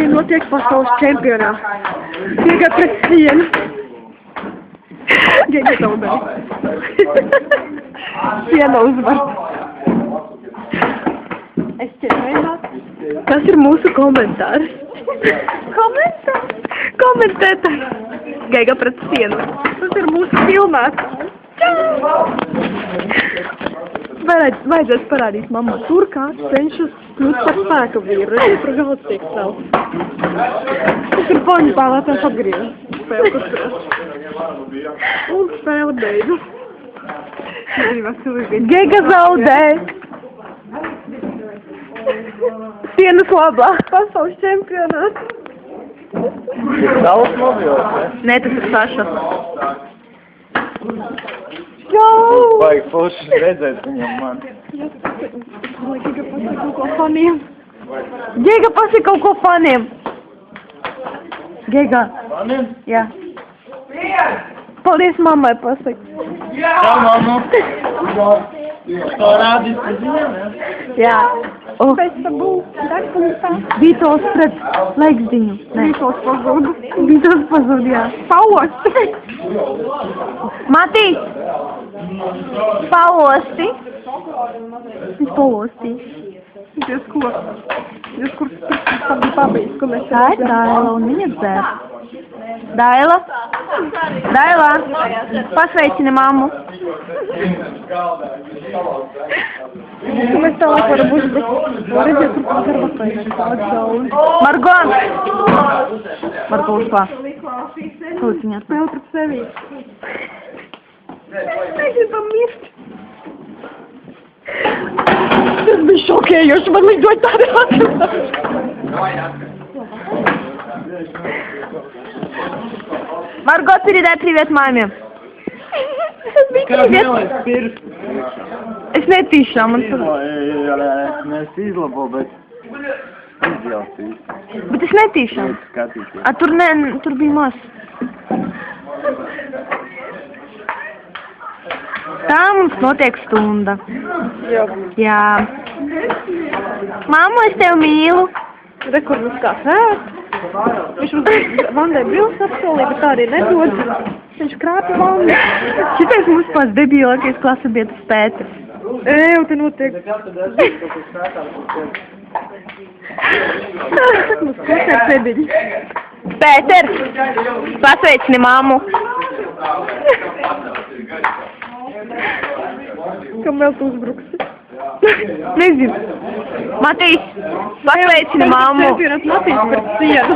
Šī notiek pasaules čempionāts. Giga pret sienu. Giga zaudē. Siena uzvar. Es ķerēju. Tas ir mūsu komentārs. Komentētāji. Giga pret sienu. Tas ir mūsu filmēts. Vajadzētu parādīt mamma tur, kāds cenšas kļūt par spēka vīru. Redzi, par galds tiek celts. Tas ir poņu spēlētājs apgriež. Spēle kusturās. Un spēle beidzas. Giga zaudē. Sienas labā. Pasaules čempionāts. Daudz mobils, ne? Nē, tas ir Saša. Vajag forši redzēt viņam man. Giga pasaka kaut ko faniem. Giga pasaka kaut ko faniem. Giga. Faniem? Jā. Paldies mammai pasaka. Jā, mamma. To rādīs pēc viņam, ja? Jā. Pēc tabu. Vītos pret laiksdiņu. Vītos pazudu. Vītos pazudu, jā. Pauosti. Matī. Pauosti. Viņš pauosti. Diez kur pabīdz, ko mēs tā ir Daila un viņa dzēr. Daila. Daila. Pasveicini mammu. Mēs tālāk varam uzbrukt. Redzēt, kur konservatīvi. Margo! Margo uzklā. Lūdzu, viņa spēle pret sevi. Negribam mirt. Tas bija šokējoši, man lidoja tādi atrast. Margo, передай привет маме. Es netīšām, man tur... Mēs izlabo, bet izjaucīs. Bet es netīšām. A, tur bija maz. Tā mums notiek stunda. Jā. Mammu, es tev mīlu. Re, kur mums kā sēt. Viņš mums Vandai brīvs apsolīja, bet tā arī nedod. Viņš krāpa Vandu. Šitais mums pats debīlākais klasabietas Pēters. Eju, te notiek. Mums klusēt pēdiņi. Pēter, pasveicini mammu. Kam vēl tu uzbruksi? Nezinu. Matīs, pasveicini mammu. Čempionāts Matīs pret sienu.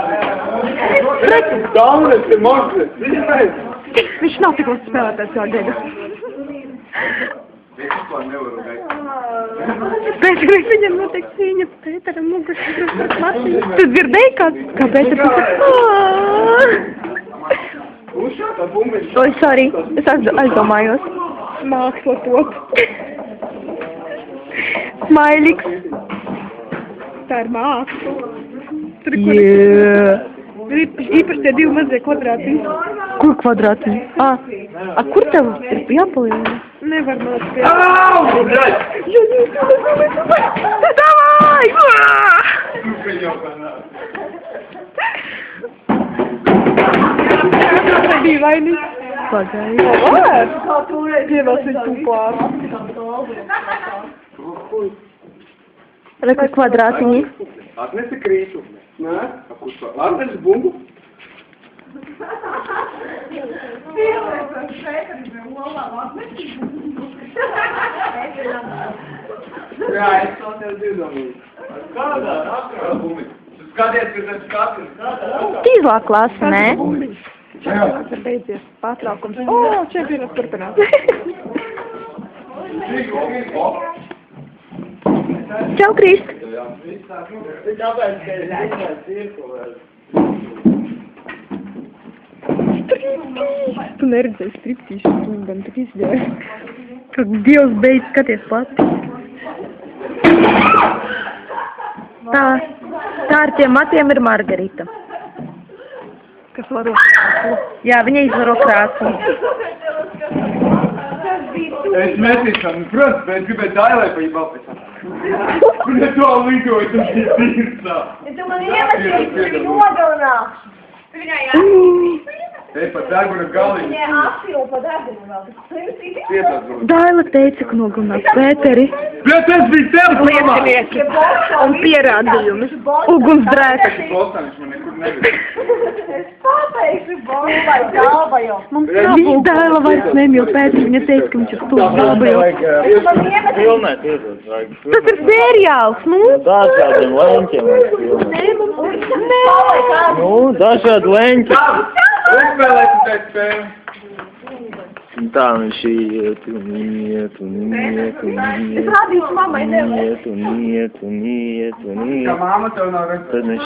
Galvenais ir Margret. Viņš nav tik labs spēlētājs kā Giga. Pēter, viņam notiek cīņa Pēteram muguras pret Matīs. Tu dzirdēji, kā Pēter pasaka? Oi, sorry, es aizdomājos. Māksla top. Smailiks. Tā ir māksla. Tur ir īpaši tie divi mazie kvadrātiņi. Kur kvadrātiņi? Kur tev ir jāpalielina? Nevar mācīt. Davai! Tas bija vainīgs. Pagaidi. Pievēlsim tūpāru. Reku kvadrātiņi. Atnesi krītu. Nē? Atnesi bumbu. Jā, es to tev dzirdamīju. Kādā akrā bumbi? Skaties, ka tas skatīs. Tīzlā klasa, nē? Jā. Tas ir beidzies pārtraukums. Čempionāts turpinās. Čau, Krist! Tu neredzēji striptīšu, tu gan tik izģēri. Kad Dievs beidz skaties pati. Tā ar tiem matiem ir Margarita. Kas varo? Jā, viņa izvaro krāsu. Es metīšanu, protams, bet gribētu Dailai pa jeb apesam. Kur to lidoju, tas ir tīrstā. Tu man iemesīsi, tu viņu nogalinās. Tu viņai Ej, pa deguna galiņu. Viņai apsilu pa degunu vēl. Tu iemesīsi? Pietās, bro. Daila teica, ka nogalinās Pēteri. Bet tas bija tev, domā! Liecinieki un pierādījumi. Ugunsdrētas. Bostanis man nekur negrib. Es pateikšu, Bogu, vai galvajo. Viņa Daila vairs nemīl Pēteri, viņa teica, ka viņš ir stūrs galvajos. Tu man iemesīsi. Filmēt, iedod, vajag Tas ir seriāls, nu? dažādiem leņķiem vajag filmēt. Nē, Nu, dažādi leņķi. Uzspēlēsim pēc spēli. Tā viņš iet un iet un iet un Es iet. rādīšu mammai, nevar. Iet un iet un iet un Kā iet. māma tev nav redzējusi. Tad viņš